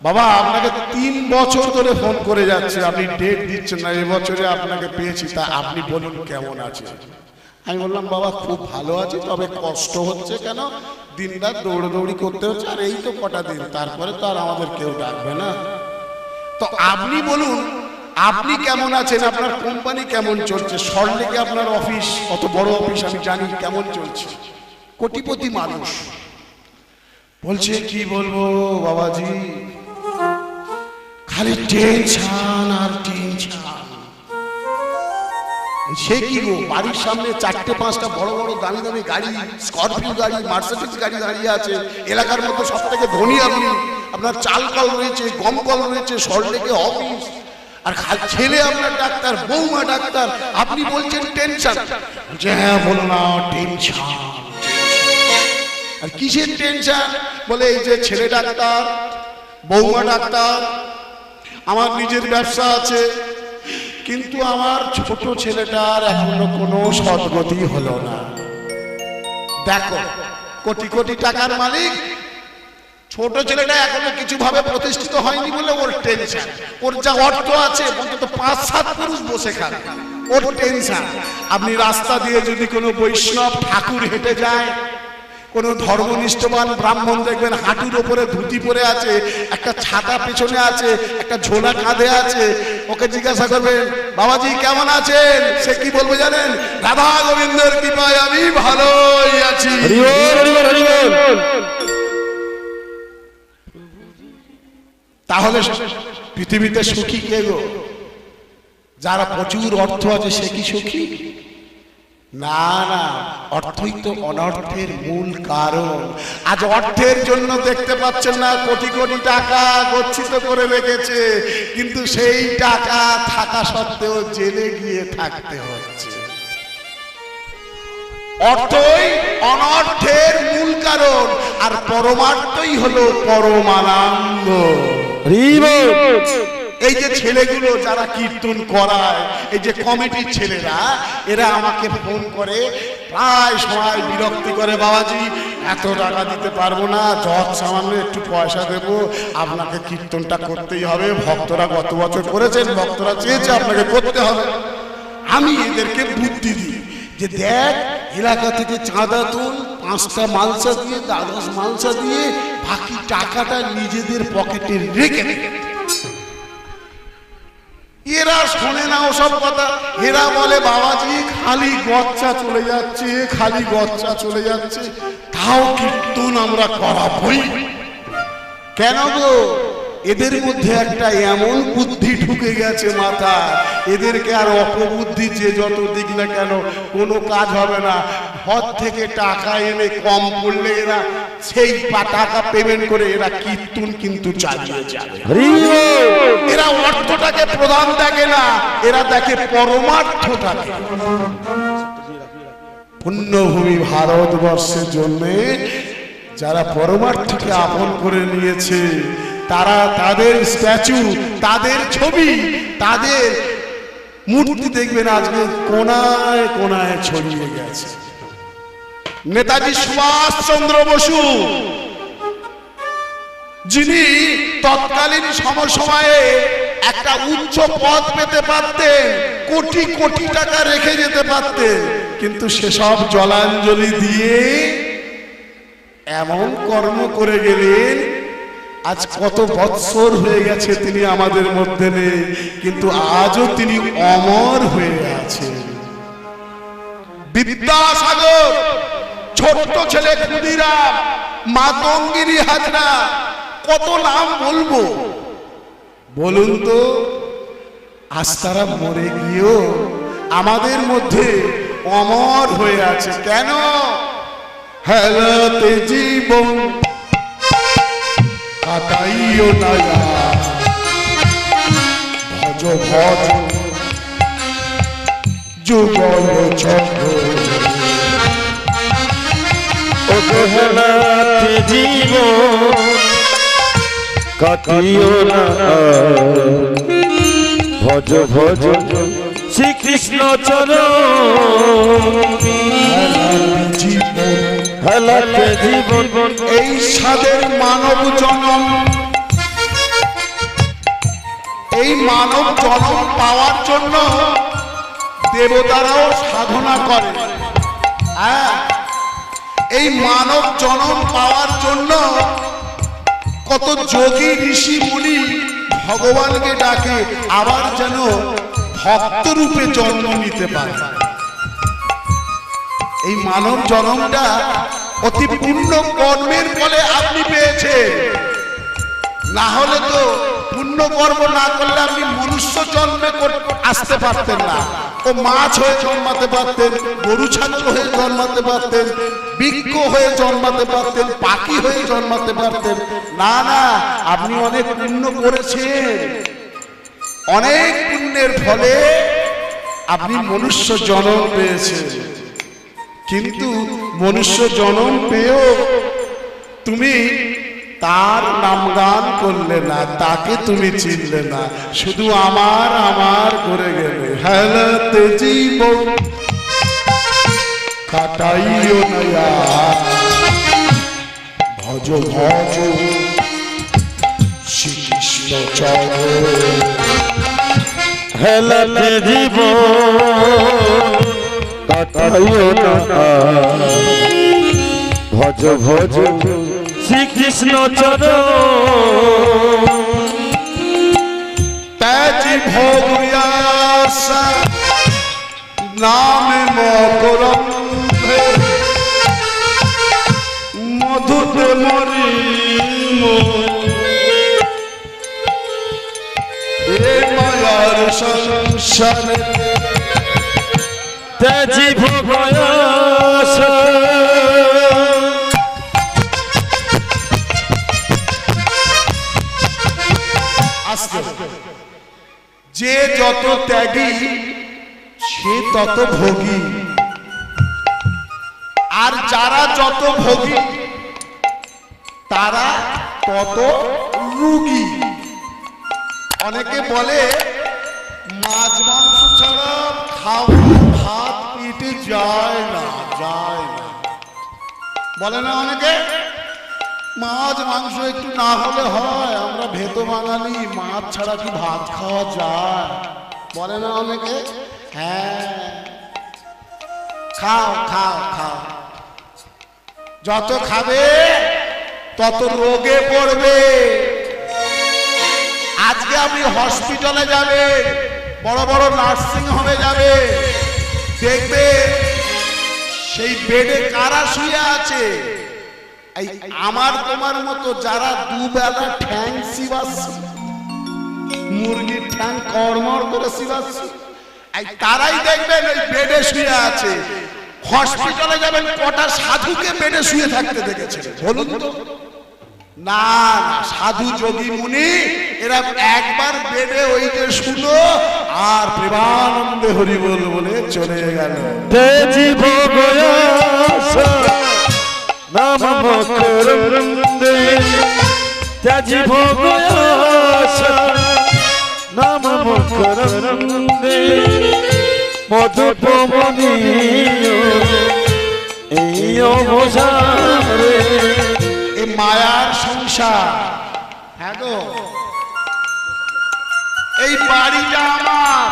বাবা আপনাকে 3 বছর ধরে ফোন করে যাচ্ছে, আপনি ডেট দিচ্ছেন না, এবছরে আপনাকে পেয়েছি, তা আপনি বলুন কেমন আছে। আমি বললাম বাবা খুব ভালো আছি, তবে কষ্ট হচ্ছে কেন, দিনরাত দৌড়দৌড়ি করতে হচ্ছে, আর এই তো কটা দিন, তারপরে তো আর আমাদের কেউ ডাকবে না। তো আপনি বলুন আপনি কেমন আছেন, আপনার কোম্পানি কেমন চলছে, সল্টলেকে আপনার অফিস, অত বড় অফিস আমি জানি কেমন চলছে, কোটিপতি মানুষ। বলছে কি বলবো বাবাজি, খালি টেনশন আর টেনশন। সে কি গো, বাড়ির সামনে 4-5টা বড় বড় দামি দামি গাড়ি, স্করপিও গাড়ি, মার্সিডিজ গাড়ি দাঁড়িয়ে আছে, এলাকার মধ্যে সব থেকে ধনী আপনি, আপনার চাল কল রয়েছে, গম কল রয়েছে, সল্টলেকে অফিস, আর ছেলে আপনার ডাক্তার, বৌমা ডাক্তার, আপনি বলছেন টেনশন। হ্যাঁ বলো না, টেনশন। আর কিসের টেনশন? বলে এই যে ছেলে ডাক্তার, বৌমা ডাক্তার, আমার নিজের ব্যবসা আছে, কিন্তু আমার ছোট ছেলেটার এখনো কোনো সদ্গতি হলো না। দেখো কোটি কোটি টাকার মালিক, ছোট ছেলেটা এখনো কিছু ভাবে প্রতিষ্ঠিত হয়নি বলে ওর টেনশন। ওর যা অর্থ আছে অন্তত 5-7 পুরুষ বসে খাবে, ওর টেনশন। আপনি রাস্তা দিয়ে যদি কোনো বৈষ্ণব ঠাকুর হেঁটে যায়, কোন ধর্মনিষ্ঠবান ব্রাহ্মণ দেখবেন হাঁটুর ওপরে ধুতি পরে আছে, একটা ছাতা পেছনে আছে, একটা ঝোলা কাঁধে আছে, ওকে জিজ্ঞাসা করবেন বাবাজি কেমন আছেন, সে কি বলবে জানেন? রাধা গোবিন্দের কৃপায় আমি ভালোই আছি। তাহলে পৃথিবীতে সুখী কে গো? যারা প্রচুর অর্থ আছে সে কি সুখী? না না, অর্থই তো অনর্থের মূল কারণ। আজ অর্থের জন্য দেখতে পাচ্ছেন না কোটি কোটি টাকা গচ্ছিত করে রেখেছে, কিন্তু সেই টাকা থাকা সত্ত্বেও জেলে গিয়ে থাকতে হচ্ছে। অর্থই অনর্থের মূল কারণ, আর পরমার্থই হলো পরমানন্দ। এই যে ছেলেগুলো যারা কীর্তন করায়, এই যে কমিটির ছেলেরা, এরা আমাকে ফোন করে প্রায় সময় বিরক্তি করে, বাবাজি এত টাকা দিতে পারবো না, যত সামান্য একটু পয়সা দেবো, আপনাকে কীর্তনটা করতেই হবে, ভক্তরা গত বছর করেছেন, ভক্তরা চেয়েছে আপনাকে করতে হবে। আমি এদেরকে বুদ্ধি দিই যে দেখ, এলাকা থেকে চাঁদা তুল, 5টা মালসা দিয়ে, 10 মালসা দিয়ে, বাকি টাকাটা নিজেদের পকেটে রেখে দে। এরা শোনে না ওসব কথা, এরা বলে বাবাজি খালি গচ্চা চলে যাচ্ছে, খালি গচ্চা চলে যাচ্ছে, তাও কীর্তন আমরা করাবই। কেন গো? এদের মধ্যে একটা এমন বুদ্ধি ঢুকে গেছে মাথা, এদেরকে আর অপবুদ্ধি যে যত দিক না কেন কোনো কাজ হবে না। ঘর থেকে টাকা এনে কম পড়লে এরা সেই টাকা পেমেন্ট করে এরা কীর্তন কিন্তু চালিয়ে যাবে। এরা অর্থটাকে প্রধান দেখে না, এরা দেখে পরমার্থটাকে। পুণ্যভূমি ভারতবর্ষের জন্য যারা পরমার্থকে আপন করে নিয়েছে, তারা তাদের স্ট্যাচু, তাদের ছবি, তাদের মূর্তি দেখবেন আজকে কোনায় কোনায় ছড়িয়ে গেছে। নেতাজি সুভাষ চন্দ্র বসু, যিনি তৎকালীন সময়ে একটা উচ্চ পদ পেতে পারতেন, কোটি কোটি টাকা রেখে যেতে পারতেন, কিন্তু সেসব জলাঞ্জলি দিয়ে এমন কর্ম করে গেলেন, আজ কত বৎসর হয়ে গেছে তিনি আমাদের মধ্যে নেই, কিন্তু আজও তিনি অমর হয়ে আছেন। বিদ্যাসাগর, ছোট্ট ছেলে ক্ষুদিরাম, মাতঙ্গিনী হাজরা, কত নাম বলবো বলুন তো? আজ তারা মরে গিয়েও আমাদের মধ্যে অমর হয়ে আছে। কেন? হেলাতে জীবন কাটাইও না, ভজ ভজ যুগল চক্র। হেলাতে জীবন কাটিও না, ভজ ভজ শ্রীকৃষ্ণ চরণ। হেলাতে জীবন এই সাদের মানব জনম, এই মানব জন্ম পাওয়ার জন্য দেবতারাও সাধনা করে। হ্যাঁ, এই মানব জন্ম পাওয়ার জন্য কত যোগী ঋষি মুনি ভগবানকে ডাকে, আবার যেন ভক্ত রূপে জন্ম নিতে পারে। এই মানব জন্মটা অতি পূর্ণ কর্মের ফলে আপনি পেয়েছেন, না হলে তো পুণ্য কর্ম না করলে আপনি মনুষ্য জন্মে আসতে পারতেন না। ও মাছ হয়ে জন্মাতে পারতেন, গরু ছাগল হয়ে জন্মাতে পারতেন, বৃক্ষ হয়ে জন্মাতে পারতেন, পাখি হয়ে জন্মাতে পারতেন। না না, আপনি অনেক পুণ্য করেছেন, অনেক পুণ্যের ফলে আপনি মনুষ্য জন্ম পেয়েছেন। কিন্তু মনুষ্য জন্ম পেয়েও তুমি তার নামগান করলে না, তাকে তুমি চিনলে না, শুধু আমার আমার করে গেলে। হেলাতে জীবন কাটাইও না, ভজ ভজ শ্রীকৃষ্ণ চরণ। হেলাতে জীবন কাটাইও না, ভজ ভজ শ্রীকৃষ্ণ চরণ। ত্যাজি ভোগয়াসা নামে মকরম মধুতে মরি এ মায়ার সংসারে ত্যাজি ভোগয়াসা। যে যত ত্যাগী সে তত ভোগী, আর যারা যত ভোগী তারা তত রোগী। অনেকে বলে মাছ মাংস ছাড়া খাওয়া ভাত পেটে যায় না, যায় না, বলে না অনেকে। মাছ মাংস একটু না হলে হয়, আমরা ভেতো বাঙালি, মাছ ছাড়া কি ভাত খাওয়া যায়, বলে না অনেকে। হ্যাঁ, খাও খাও খাও, যত খাবে তত রোগে পড়বে। আজকে আপনি হসপিটালে যাবে, বড় বড় নার্সিং হোমে যাবে, দেখবে সেই বেডে কারা শুয়ে আছে। এই আমার তোমার মতো যারা দুবেলা ঠ্যাং চিবাচ্ছে, মুরগির ঠ্যাং কড়মড় করে চিবাচ্ছে, এই তারাই দেখবেন ওই বেডে শুয়ে আছে। হসপিটালে যাবেন, কটা সাধুকে বেডে শুয়ে থাকতে দেখেছেন বলুন তো? না না, সাধু যোগী মুনি এরা একবার বেডে ওই যে শুলো আর প্রেমানন্দে হরি বল বলে চলে গেল। তেজি ভোগয়াসা নাম মকরন্দে, তেজি ভোগয়াসা নাম মকরন্দে, মধুপমনীয় এই অবসারে। এই মায়ার সংসার। হ্যাঁ গো, এই বাড়িটা আমার,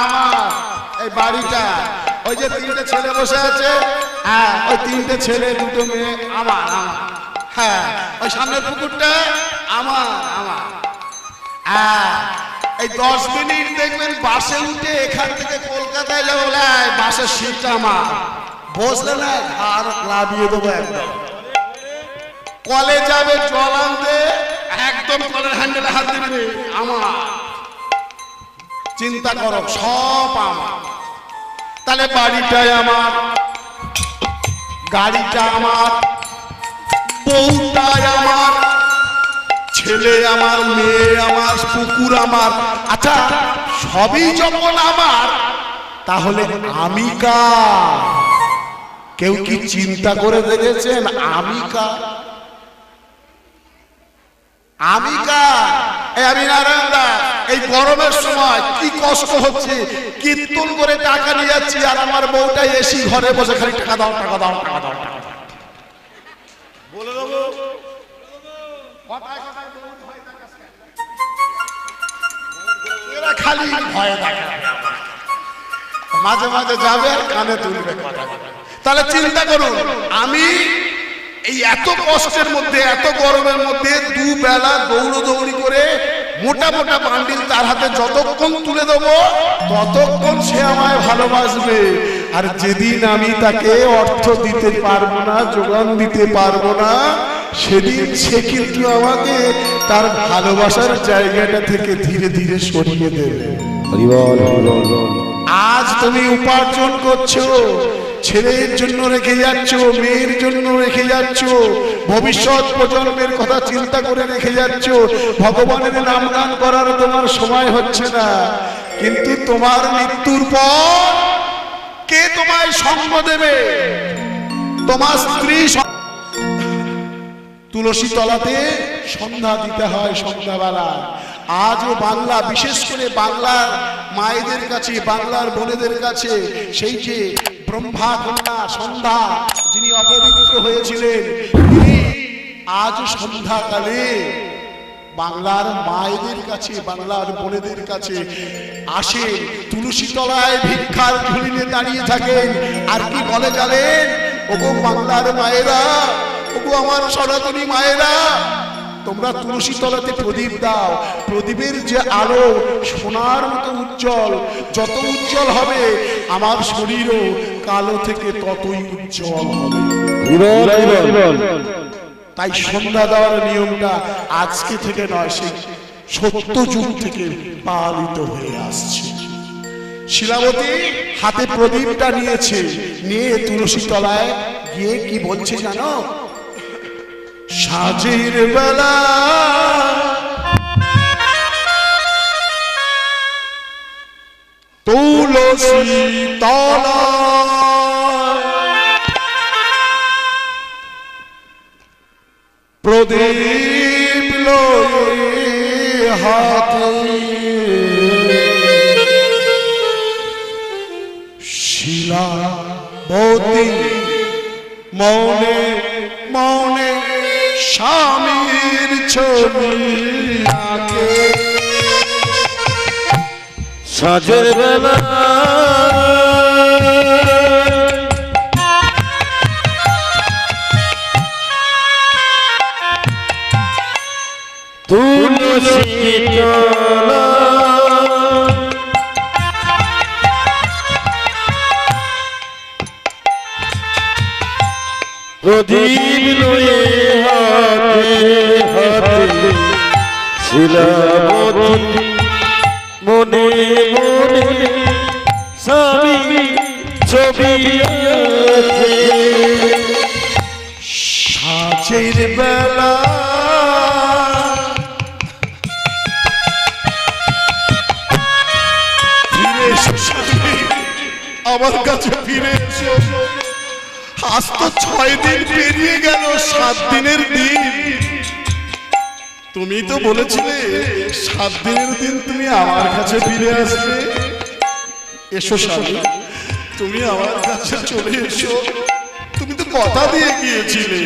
আমার এই বাড়িটা, ওই যে তিনটে ছেলে বসে আছে, হ্যাঁ ওই তিনটে ছেলে দুটো মেয়ে আমার আমার। হ্যাঁ, ওই সামনের পুকুরটা আমার আমার। হ্যাঁ, এই 10 মিনিট দেখবেন বাসে উঠে এখান থেকে কলকাতায় যাবো, বাসের সিটটা আমার, বসলে না ঘাড় লাভিয়ে দেবো একদম। কলে যাবে জল আনতে, একদম কলের হ্যান্ডেলে হাত দিবে আমার। চিন্তা করো, সব আমার। তাহলে বাড়িটাই আমার, গাড়িটা আমার, বউটাই আমার, ছেলে আমার, মেয়ে আমার, পুকুর আমার। আচ্ছা, সবই যখন আমার, তাহলে আমি কার? কেউ কি চিন্তা করে দেখেছেন আমি কার? আমি কার? আমি নারায়ণ দাস। এই গরমের সময় কি কষ্ট হচ্ছে, কীর্তন করে টাকা নিয়ে যাচ্ছি, আর আমার বউটা এসি ঘরে বসে খালি টাকা দাও টাকা দাও টাকা দাও টাকা দাও বলে দেবো। খালি ভয় থাকে, মাঝে মাঝে যাবে আর কানে তুলবে কথা। তাহলে চিন্তা করুন, আমি এই এত কষ্টের মধ্যে, এত গরমের মধ্যে দুবেলা দৌড়ি করে মোটা মোটা বান্ডিল তার হাতে যতক্ষণ তুলে দেবো ততক্ষণ সে আমায় ভালোবাসবে। আর যেদিন আমি তাকে অর্থ দিতে পারবো না, যোগান দিতে পারবো না, সেদিন সে কিন্তু আমাকে তার ভালোবাসার জায়গাটা থেকে ধীরে ধীরে সরিয়ে দেবে। আজ তুমি উপার্জন করছো, ছেলের জন্য রেখে যাচ্ছ, মেয়ের জন্য রেখে যাচ্ছ, ভবিষ্যৎ প্রজন্মের কথা চিন্তা করে রেখে যাচ্ছ, ভগবানের নাম গান করার তোমার সময় হচ্ছে না। কিন্তু তোমার মৃত্যুর পর কে তোমায় সঙ্গ দেবে? তোমার স্ত্রী। তুলসী তলাতে সন্ধ্যা দিতে হয় সন্ধ্যাবেলা। আজও বাংলা, বিশেষ করে বাংলার মায়েদের কাছে, বাংলার বোনেদের কাছে সেই যে ব্রহ্মা কন্যা সন্ধ্যা, যিনি অপবিত্র হয়েছিলেন, তিনি আজও সন্ধ্যাকালে বাংলার মায়েদের কাছে, বাংলার বোনেদের কাছে আসে, তুলসী তলায় ভিক্ষার ঝুলি নিয়ে দাঁড়িয়ে থাকেন। আর কি বলে জানেন? ওগো বাংলার মায়েরা, ওগো আমার সনাতনী মায়েরা, তোমরা তুলসী তলাতে প্রদীপ দাও। প্রদীপের যে আলো সোনার মতো উজ্জ্বল, যত উজ্জ্বল হবে আমার শরীরও কালো থেকে ততই উজ্জ্বল হবে। তাই সন্ধ্যা দেওয়ার নিয়মটা আজকে থেকে নয়, সেই সত্য যুগ থেকে পালিত হয়ে আসছে। শিলাবতী হাতে প্রদীপটা নিয়েছে, নিয়ে তুলসী তলায় গিয়ে কি বলছে জানো? সাজের বেলা তুলসী তলায় প্রদীপ লয়ে হাতে শিলাবতী মনে মনে স্বামীর ছবি আঁকে। সাজের বেলা তুলসী তলায় প্রদীপ লয়ে হাতে হাতে শিলাবতী মনে মনে স্বামী ছবি আঁকে। সাজের বেলা ফিরে এসো স্বামী, আমার কাছে ফিরে এসো। আজ তো 6 দিন পেরিয়ে গেল, 7 দিনের দিন। তুমি তো বলেছিলে 7 দিনের দিন তুমি আমার কাছে ফিরে আসবে। এসো স্বামী, তুমি আমার কাছে চলে এসো, তুমি তো কথা দিয়ে গিয়েছিলে।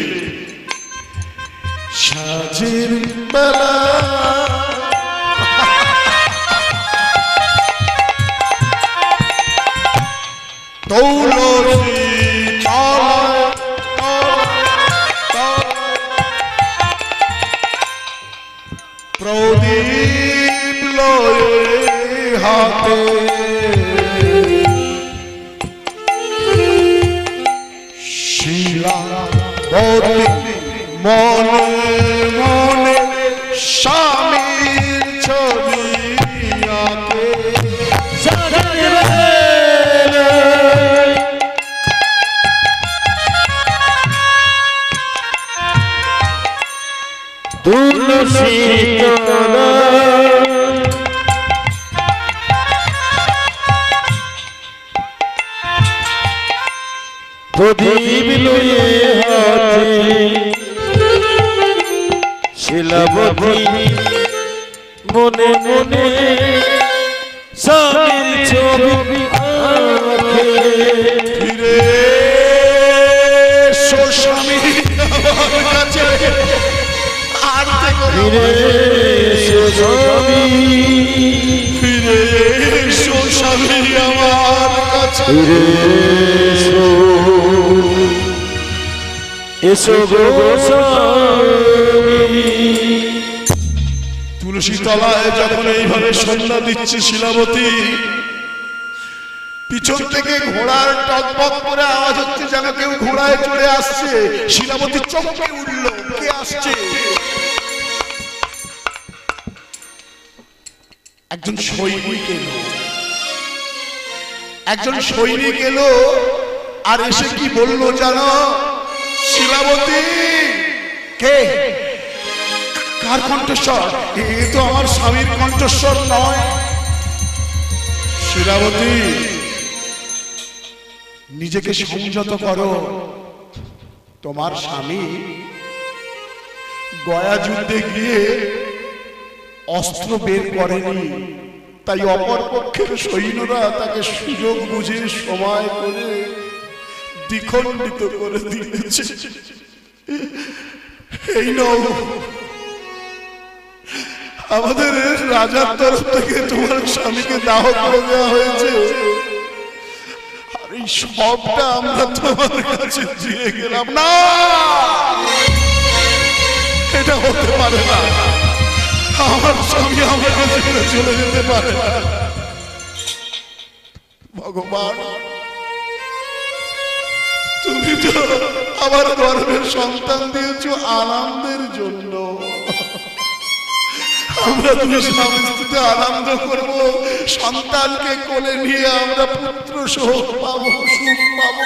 সাজের বেলা তুলসী তলায় প্রদীপ লয়ে হাতে শিলাবতী মনে মনে স্বামীর ছবি আঁকে। তুলসী তলায় প্রদীপ লয়ে হাতে শিলাবতী মনে মনে স্বামীর ছবি আঁকে। ফিরে এসো স্বামী আমার কাছে, আর ফিরে এসো স্বামী, ফিরে এসো গো স্বামী। তুলসী তলায় যখন এইভাবে সন্ধ্যা দিচ্ছে শিলাবতী, পিছন থেকে ঘোড়ার টকবক করে আওয়াজ হচ্ছে, যেন কেউ ঘোড়ায় চড়ে আসছে। শিলাবতী চমকে উঠল, কে আসছে? একজন সৈনিক এলো, একজন সৈনিক এলো, আর এসে কি বললো জানো? শিলাবতী। কে? কার কণ্ঠস্বর? এ তো আমার স্বামীর কণ্ঠস্বর নয়। শিলাবতী, নিজেকে সংযত করো। তোমার স্বামী গয়া যুদ্ধে গিয়ে অস্ত্র বের করেনি, তাই অপর পক্ষের সৈন্যরা তাকে সুযোগ বুঝে সময় করে দ্বিখণ্ডিত করে দিয়েছে। এই নও, আমাদের রাজার তরফ থেকে তোমার স্বামীকে দাহ করে দেওয়া হয়েছে, আর এই সবটা আমরা তোমার কাছে দিয়ে গেলাম। না, এটা হতে পারে না। আমার স্বামী আমার কাছে চলে যেতে পারে না। ভগবান, তুমি তো আমার গর্ভের সন্তান দিয়েছো আনন্দের জন্য। আমরা তুমি স্বামী স্ত্রীতে আনন্দ করব, সন্তানকে কোলে নিয়ে আমরা পুত্র সুখ পাবো, সুখ পাবো।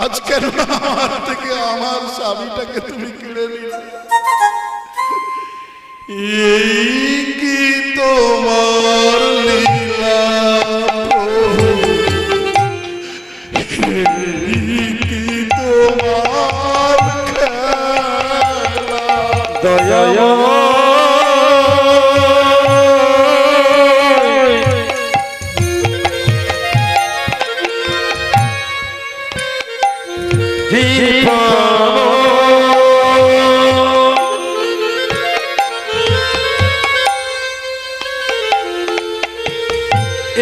আজ কেন আমার থেকে আমার স্বামীটাকে তুমি কেড়ে নিলে? এই কি তোমার লীলা প্রভু, এই কি তোমার খেলা। দয়া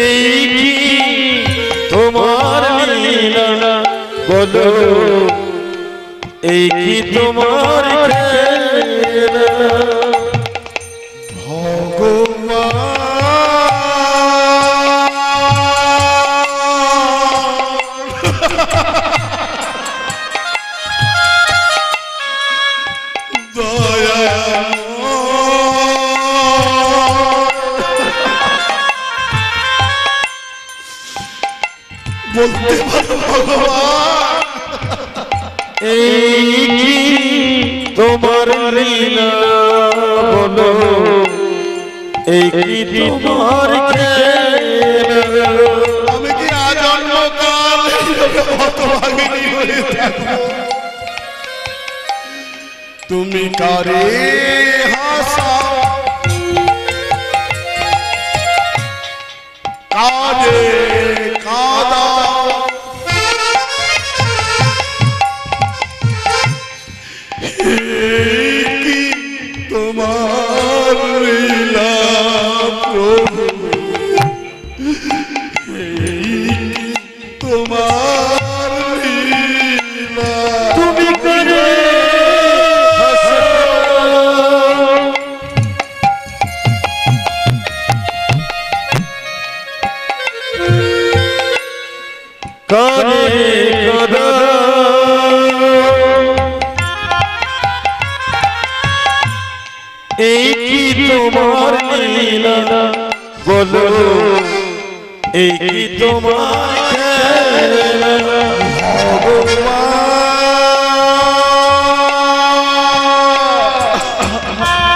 এই কি তোমার লীলা বলো, এই কি তোমার খেলা। বলতে পারো ভগবান, এই কি তোমার লীলা বলো, এই কি তোমার খেলা। আমি কি আজন্মকাল হতভাগিনী হয়ে থাকবো? তুমি কারে হাসাও, কারে কাঁদাও, এই কি তোমার লীলা প্রভু, এই কি তোমার লীলা। তুমি করে কানে কাদা, এই কি তোমার লীলা বলো, এই কি তোমার খেলা।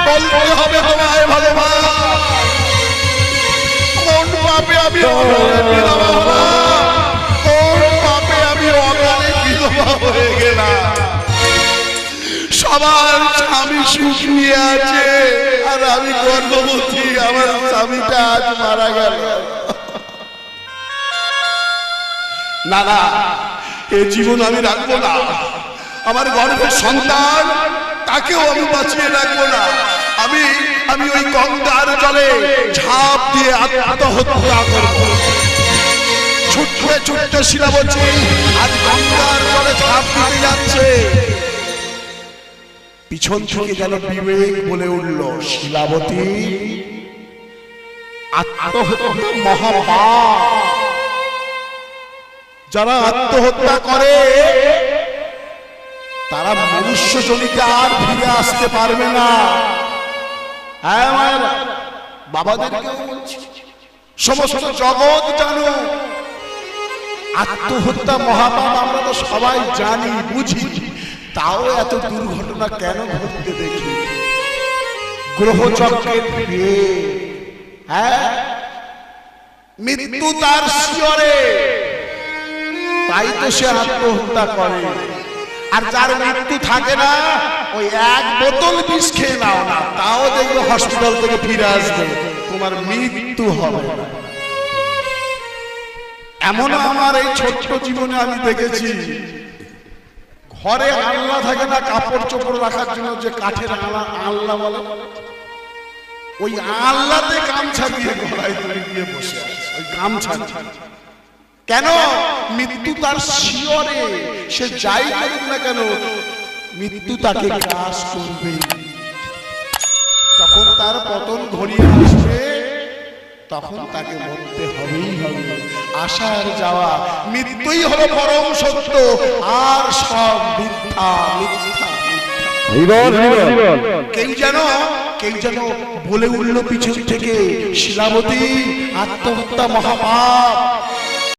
বলতে হবে তোমায় ভগবান, কোন পাপে আমি অকালে বিধবা হলাম, কোন পাপে আমি অকালে বিধবা হয়ে গেলাম। সবার স্বামী সুখ নিয়ে আছে, আর আমি গর্ভবতী, আমার স্বামীটা আজ মারা গেল। না না, এ জীবন আমি রাখবো না। আমার গর্ভের সন্তান, তাকেও আমি বাঁচিয়ে রাখবো না। আমি আমি ওই গঙ্গার জলে ঝাঁপ দিয়ে আত্মহত্যা করবো। ছুটতে ছুটতে শিলাবতী আজ গঙ্গার জলে ঝাঁপ দিতে যাচ্ছে। পিছন থেকে যেন বিবেক বলে উঠল, শিলাবতী, আত্মহত্যা মহাপাপ। যারা আত্মহত্যা করে তারা মনুষ্য জনিতে আর ফিরে আসতে পারবে না। হ্যাঁ মায়েরা, বাবাদেরকেও বলছি, সমস্ত জগৎ জানো, আত্মহত্যা মহাপাপ আমরা তো সবাই জানি বুঝি, তাও এত দুর্ঘটনা কেন ঘটতে দেখি? গ্রহচক্রের ফিরে, হ্যাঁ, মৃত্যু তার শিয়রে, তাই তো সে আত্মহত্যা করে। আর যার মৃত্যু থাকে না, ওই এক বোতল বিষ খেয়ে নাও না, তাও দেখবে হসপিটাল থেকে ফিরে আসবে, তোমার মৃত্যু হবে না। এমন আমার এই ছোট্ট জীবনে আমি দেখেছি, ঘরে আলনা থাকে না কাপড় চোপড় রাখার জন্য, যে কাঠের আলনা বলে, ওই আলনাতে গামছা দিয়ে গলায় দড়ি দিয়ে বসে আছে, ওই গামছা। কেন? মৃত্যু তার শিয়রে, সে যাই করুক না কেন মৃত্যু তাকে গ্রাস করবে। যখন তার পতন ঘনিয়ে আসবে তখন তাকে মরতে হবেই হবে। আসার যাওয়া, মৃত্যুই হলো পরম সত্য, আর সব মিথ্যা মিথ্যা। কেউ যেন বলে উঠল পিছন থেকে, শিলাবতী, আত্মহত্যা মহাপাপ।